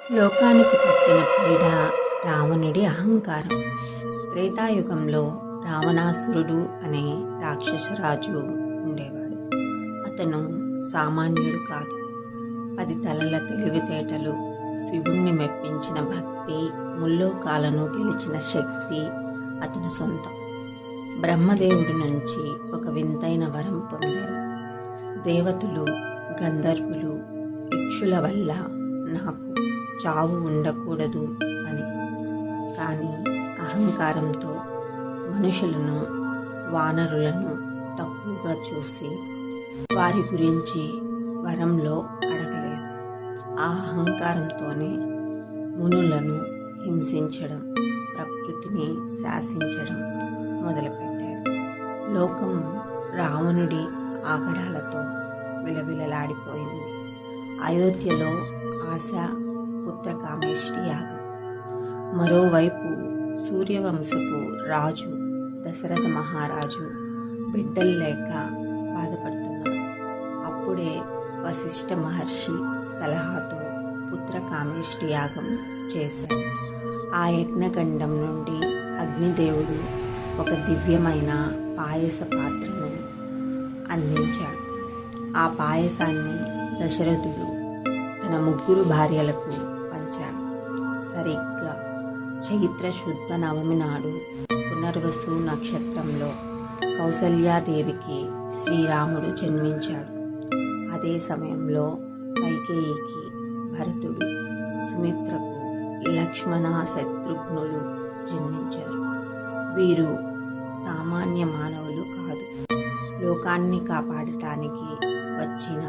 లోకానికి పట్టిన పీడ రావణుడి అహంకారం. త్రేతాయుగంలో రావణాసురుడు అనే రాక్షసరాజు ఉండేవాడు. అతను సామాన్యుడు కాదు. 10 తలల తెలివితేటలు, శివుణ్ణి మెప్పించిన భక్తి, ముల్లోకాలను గెలిచిన శక్తి అతని సొంతం. బ్రహ్మదేవుడి నుంచి ఒక వింతైన వరం పొందాడు. దేవతలు, గంధర్వులు, యక్షుల వల్ల నాకు చావు ఉండకూడదు అని. కానీ అహంకారంతో మనుషులను, వానరులను తక్కువగా చూసి వారి గురించి వరంలో అడగలేదు. ఆ అహంకారంతోనే మునులను హింసించడం, ప్రకృతిని శాసించడం మొదలుపెట్టాడు. లోకం రావణుడి ఆగడాలతో విలవిలలాడిపోయింది. అయోధ్యలో ఆశ పుత్రకామేష్టి యాగం. మరోవైపు సూర్యవంశపు రాజు దశరథ మహారాజు బిడ్డలు లేక బాధపడుతున్నాడు. అప్పుడే వశిష్ఠ మహర్షి సలహాతో పుత్రకామేష్టి యాగం చేశాడు. ఆ యజ్ఞగండం నుండి అగ్నిదేవుడు ఒక దివ్యమైన పాయస పాత్రను అందించాడు. ఆ పాయసాన్ని దశరథుడు తన 3 భార్యలకు పంచాడు. సరిగ్గా చైత్ర శుద్ధ నవమి నాడు పునర్వసు నక్షత్రంలో కౌసల్యాదేవికి శ్రీరాముడు జన్మించాడు. అదే సమయంలో కైకేయికి భరతుడు, సుమిత్రకు లక్ష్మణ, శత్రుఘ్నులు జన్మించారు. వీరు సామాన్య మానవులు కాదు. లోకాన్ని కాపాడటానికి వచ్చిన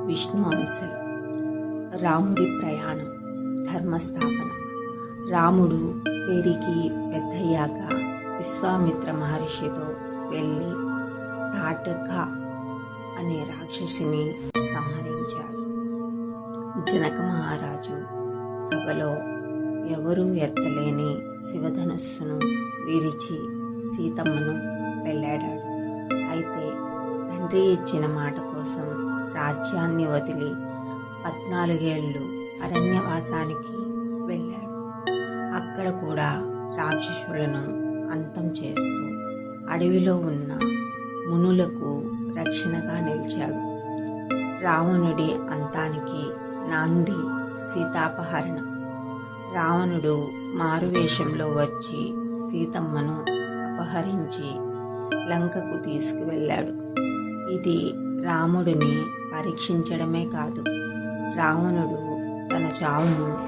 విష్ణు అంశలు. రాముడి ప్రయాణం, ధర్మస్థాపన. రాముడు పెరిగి పెద్దయ్యాక విశ్వామిత్ర మహర్షితో వెళ్ళి తాటక అనే రాక్షసిని సంహరించాడు. జనక మహారాజు సభలో ఎవరూ ఎత్తలేని శివధనుస్సును విరిచి సీతమ్మను పెళ్ళాడాడు. అయితే తండ్రి ఇచ్చిన మాట కోసం రాజ్యాన్ని వదిలి 14 ఏళ్ళు అరణ్యవాసానికి వెళ్ళాడు. అక్కడ కూడా రాక్షసులను అంతం చేస్తూ అడవిలో ఉన్న మునులకు రక్షణగా నిలిచాడు. రావణుడి అంతానికి నాంది సీతాపహరణం. రావణుడు మారువేషంలో వచ్చి సీతమ్మను అపహరించి లంకకు తీసుకువెళ్ళాడు. ఇది రాముడిని పరీక్షించడమే కాదు, రావణుడు తన చావును